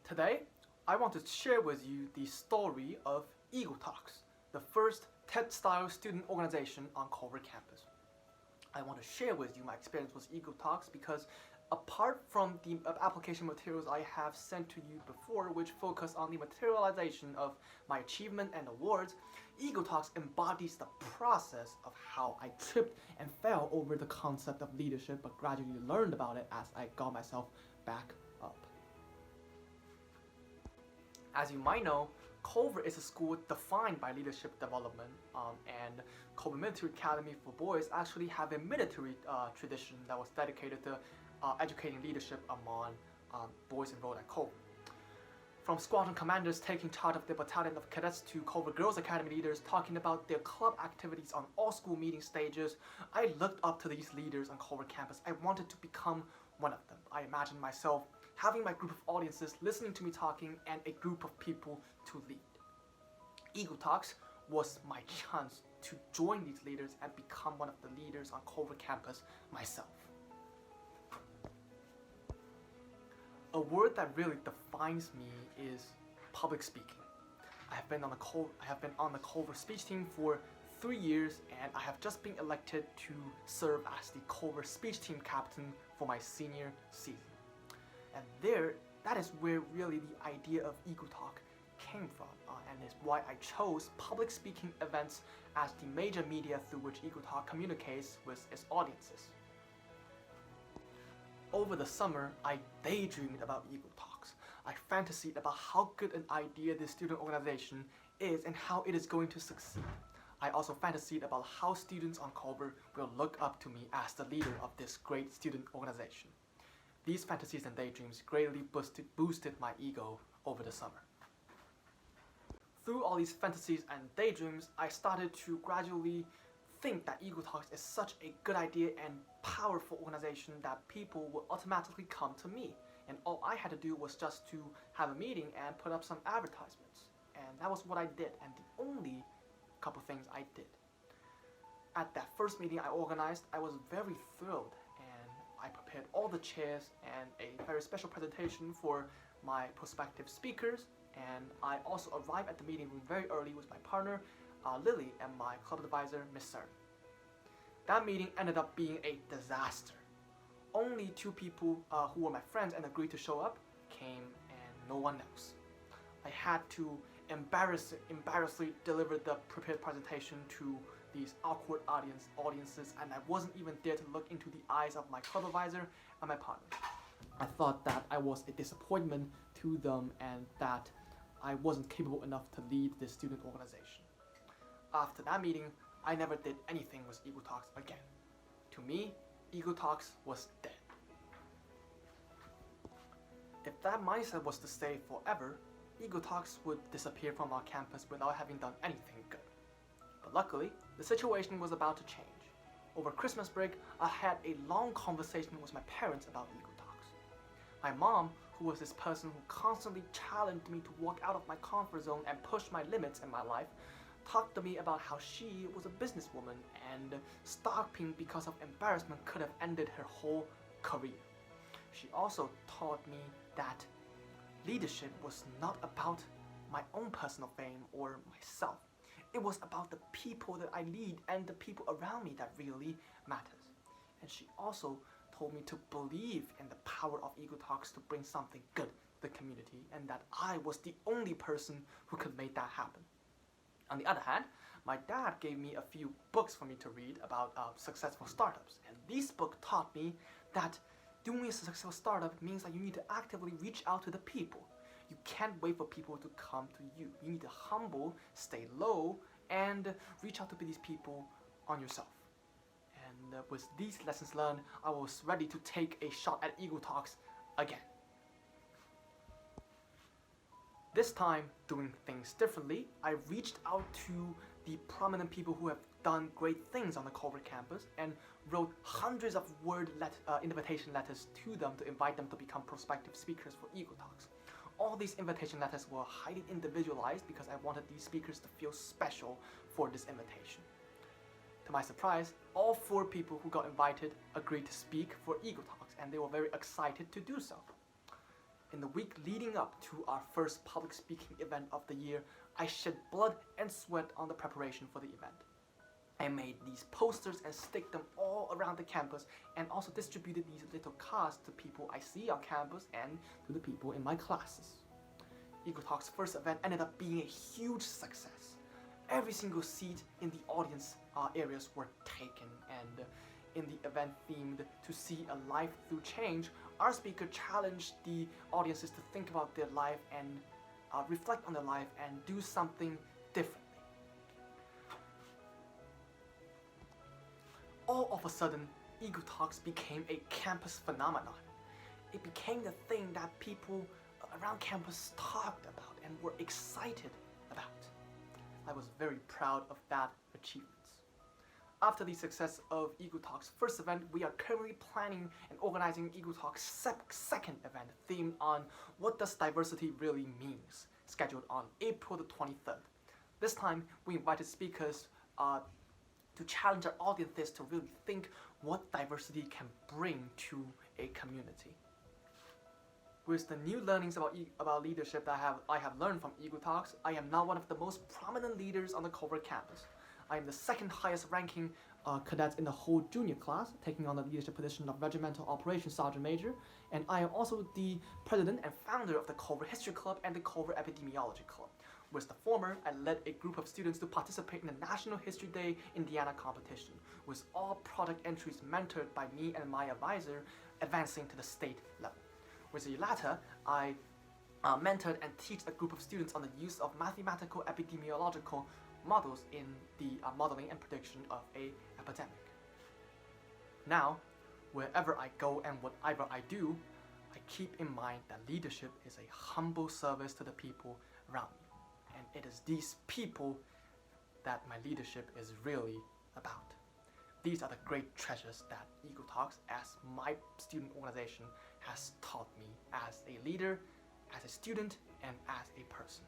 Today, I want to share with you the story of EagleTalks, the first TED-style student organization on Culver campus. I want to share with you my experience with EagleTalks because apart from the application materials I have sent to you before, which focus on the materialization of my achievement and awards, EagleTalks embodies the process of how I tripped and fell over the concept of leadership but gradually learned about it as I got myself back up. As you might know, Culver is a school defined by leadership development, and Culver Military Academy for Boys actually have a military tradition that was dedicated to educating leadership among boys enrolled at Culver. From squadron commanders taking charge of their battalion of cadets to Culver Girls Academy leaders talking about their club activities on all school meeting stages, I looked up to these leaders on Culver campus. I wanted to become one of them. I imagined myself having my group of audiences listening to me talking and a group of people to lead. EagleTalks was my chance to join these leaders and become one of the leaders on Culver campus myself. A word that really defines me is public speaking. I have been on the Culver speech team for 3 years, and I have just been elected to serve as the Culver speech team captain for my senior season. And that is where really the idea of EagleTalk came from, and is why I chose public speaking events as the major media through which EagleTalk communicates with its audiences. Over the summer, I daydreamed about EagleTalks. I fantasied about how good an idea this student organization is and how it is going to succeed. I also fantasied about how students on Culver will look up to me as the leader of this great student organization. These fantasies and daydreams greatly boosted my ego over the summer. Through all these fantasies and daydreams, I started to gradually think that EagleTalks is such a good idea and powerful organization that people will automatically come to me. And all I had to do was just to have a meeting and put up some advertisements. And that was what I did, and the only couple things I did. At that first meeting I organized, I was very thrilled, and I prepared all the chairs and a very special presentation for my prospective speakers, and I also arrived at the meeting room very early with my partner, Lily, and my club advisor, Miss Cern. That meeting ended up being a disaster. Only 2 people who were my friends and agreed to show up came, and no one else. I had to embarrassingly deliver the prepared presentation to these awkward audiences, and I wasn't even there to look into the eyes of my club advisor and my partner. I thought that I was a disappointment to them and that I wasn't capable enough to lead this student organization. After that meeting, I never did anything with EagleTalks again. To me, EagleTalks was dead. If that mindset was to stay forever, EagleTalks would disappear from our campus without having done anything good. But luckily, the situation was about to change. Over Christmas break, I had a long conversation with my parents about EagleTalks. My mom, who was this person who constantly challenged me to walk out of my comfort zone and push my limits in my life, talked to me about how she was a businesswoman and stopping because of embarrassment could have ended her whole career. She also taught me that leadership was not about my own personal fame or myself. It was about the people that I lead and the people around me that really matters. And she also told me to believe in the power of EagleTalks to bring something good to the community, and that I was the only person who could make that happen. On the other hand, my dad gave me a few books for me to read about successful startups, and this book taught me that doing a successful startup means that you need to actively reach out to the people. You can't wait for people to come to you. You need to humble, stay low, and reach out to these people on yourself. And with these lessons learned, I was ready to take a shot at EagleTalks again. This time, doing things differently, I reached out to the prominent people who have done great things on the Culver campus and wrote hundreds of invitation letters to them to invite them to become prospective speakers for EagleTalks. All these invitation letters were highly individualized because I wanted these speakers to feel special for this invitation. To my surprise, all 4 people who got invited agreed to speak for EagleTalks, and they were very excited to do so. In the week leading up to our first public speaking event of the year, I shed blood and sweat on the preparation for the event. I made these posters and stick them all around the campus, and also distributed these little cards to people I see on campus and to the people in my classes. EagleTalks' first event ended up being a huge success. Every single seat in the audience areas were taken, and in the event themed to see a life through change, our speaker challenged the audiences to think about their life and reflect on their life and do something differently. All of a sudden, EagleTalks became a campus phenomenon. It became the thing that people around campus talked about and were excited about. I was very proud of that achievement. After the success of EagleTalks' first event, we are currently planning and organizing EagleTalks' second event themed on what does diversity really means, scheduled on April the 23rd. This time, we invited speakers to challenge our audiences to really think what diversity can bring to a community. With the new learnings about leadership that I have learned from EagleTalks, I am now one of the most prominent leaders on the Culver campus. I am the second highest ranking cadet in the whole junior class, taking on the leadership position of Regimental Operations Sergeant Major, and I am also the president and founder of the Culver History Club and the Culver Epidemiology Club. With the former, I led a group of students to participate in the National History Day Indiana competition, with all product entries mentored by me and my advisor, advancing to the state level. With the latter, I mentored and teach a group of students on the use of mathematical epidemiological models in the modeling and prediction of an epidemic. Now, wherever I go and whatever I do, I keep in mind that leadership is a humble service to the people around me. And it is these people that my leadership is really about. These are the great treasures that EagleTalks, as my student organization, has taught me as a leader, as a student, and as a person.